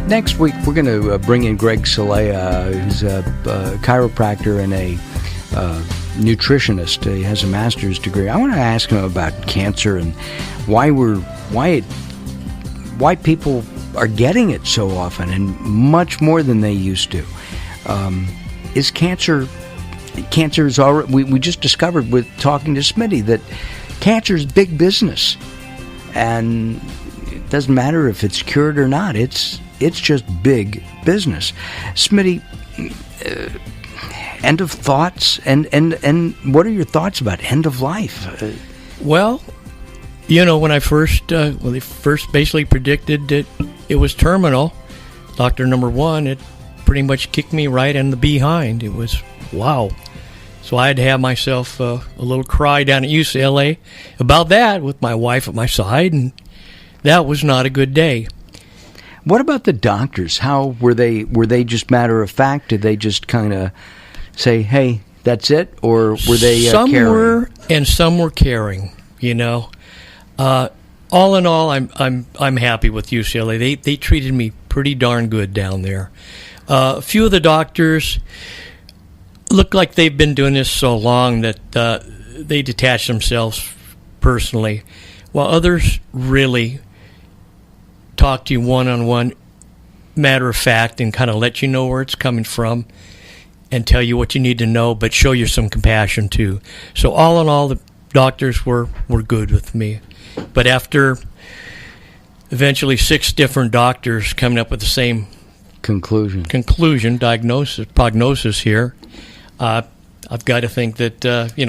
Next week, we're going to bring in Greg Salea, who's a chiropractor and a nutritionist. He has a master's degree. I want to ask him about cancer and why people are getting it so often and much more than they used to. Is cancer is already, we just discovered with talking to Smitty that cancer is big business, and it doesn't matter if it's cured or not. It's just big business. Smitty, end of thoughts, and what are your thoughts about end of life? Well, when I first, they first basically predicted that it was terminal, doctor number one, it pretty much kicked me right in the behind. It was, wow. So I had to have myself a little cry down at UCLA about that with my wife at my side, and that was not a good day. What about the doctors? How were they just matter of fact? Did they just kind of say, "Hey, that's it," or were they some caring? Were, and some were caring. All in all, I'm happy with UCLA. They treated me pretty darn good down there. A few of the doctors look like they've been doing this so long that they detach themselves personally, while others really talk to you one-on-one, matter of fact, and kind of let you know where it's coming from and tell you what you need to know, but show you some compassion too. So all in all, the doctors were good with me. But after eventually 6 different doctors coming up with the same conclusion, diagnosis, prognosis here, I've got to think that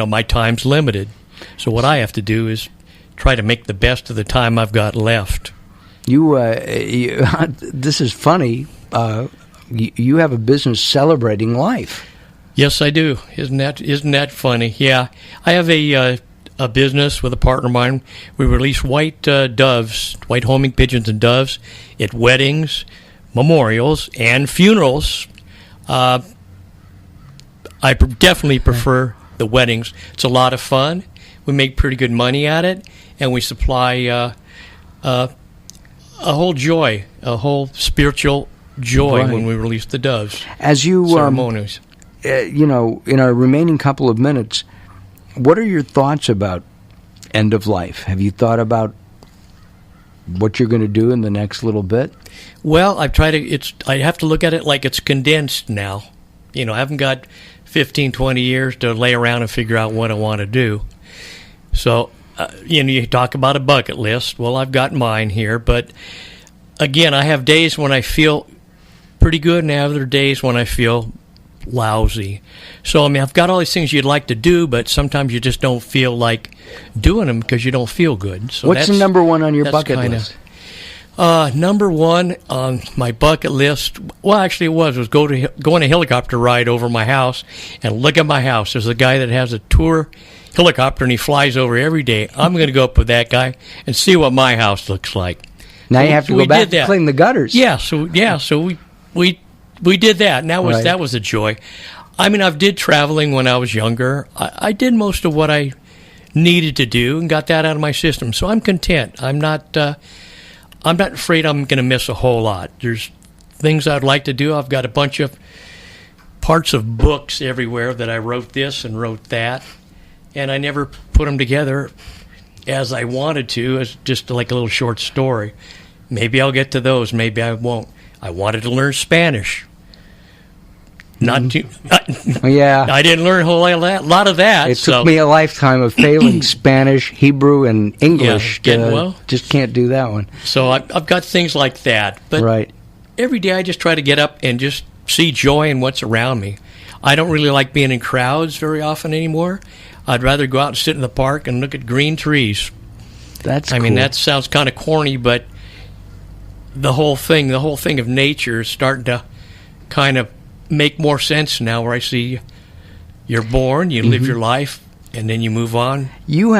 my time's limited. So what I have to do is try to make the best of the time I've got left. This is funny. You have a business celebrating life. Yes, I do. Isn't that funny? Yeah, I have a business with a partner of mine. We release white doves, white homing pigeons and doves at weddings, memorials, and funerals. I definitely prefer the weddings. It's a lot of fun. We make pretty good money at it, and we supply a whole joy, a whole spiritual joy right. When we release the doves. As you ceremonies. In our remaining couple of minutes, what are your thoughts about end of life? Have you thought about what you're going to do in the next little bit? Well, I have to look at it like it's condensed now. I haven't got 15, 20 years to lay around and figure out what I want to do. So, you talk about a bucket list. Well, I've got mine here, but again, I have days when I feel pretty good and I have other days when I feel lousy. So, I've got all these things you'd like to do, but sometimes you just don't feel like doing them because you don't feel good. So what's the number one on your bucket list? Number one on my bucket list, well, actually it was go on a helicopter ride over my house and look at my house. There's a guy that has a tour helicopter and he flies over every day. I'm going to go up with that guy and see what my house looks like. Now you have to go back and clean the gutters. Yeah, so we did that, and that was a joy. I've did traveling when I was younger. I did most of what I needed to do and got that out of my system. So I'm content. I'm not afraid I'm going to miss a whole lot. There's things I'd like to do. I've got a bunch of parts of books everywhere that I wrote this and wrote that, and I never put them together as I wanted to, as just like a little short story. Maybe I'll get to those. Maybe I won't. I wanted to learn Spanish. Not too. Yeah. I didn't learn a whole lot of that. It took me a lifetime of failing Spanish, Hebrew, and English. Just can't do that one. So I've got things like that. But right. Every day I just try to get up and just see joy in what's around me. I don't really like being in crowds very often anymore. I'd rather go out and sit in the park and look at green trees. That's cool. That sounds kind of corny, but the whole thing of nature is starting to kind of make more sense now, where I see you're born, you live your life, and then you move on. You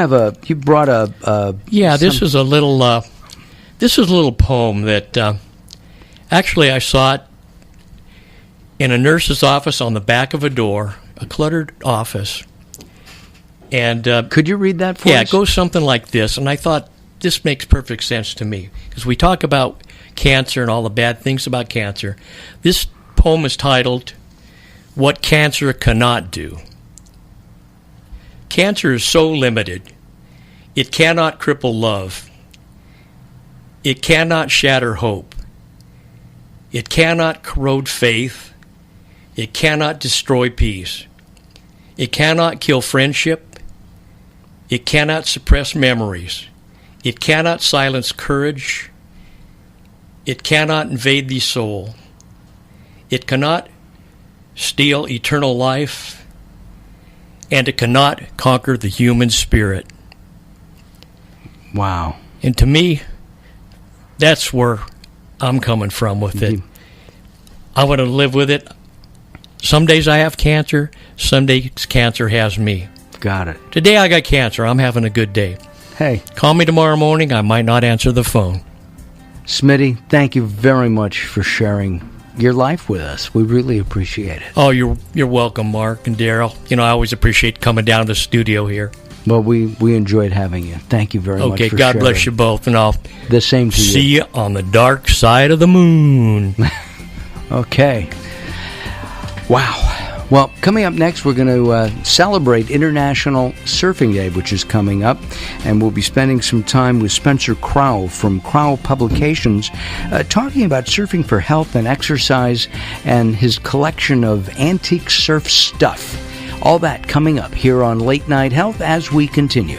brought a this is a little poem that actually I saw it in a nurse's office on the back of a door, a cluttered office. And could you read that for us? Yeah, it goes something like this, and I thought this makes perfect sense to me, because we talk about cancer and all the bad things about cancer, this poem is titled, What Cancer Cannot Do. Cancer is so limited. It cannot cripple love. It cannot shatter hope. It cannot corrode faith. It cannot destroy peace. It cannot kill friendship. It cannot suppress memories. It cannot silence courage. It cannot invade the soul. It cannot steal eternal life. And it cannot conquer the human spirit. Wow. And to me, that's where I'm coming from with it. I want to live with it. Some days I have cancer. Some days cancer has me. Got it. Today I got cancer. I'm having a good day. Hey. Call me tomorrow morning. I might not answer the phone. Smitty, thank you very much for sharing your life with us. We really appreciate it. Oh, you're welcome, Mark and Daryl. I always appreciate coming down to the studio here. Well, we enjoyed having you. Thank you very much for sharing. Okay, God bless you both, and I'll the same to you. See you on the dark side of the moon. Okay. Wow. Well, coming up next, we're going to celebrate International Surfing Day, which is coming up, and we'll be spending some time with Spencer Crowell from Crowell Publications, talking about surfing for health and exercise and his collection of antique surf stuff. All that coming up here on Late Night Health as we continue.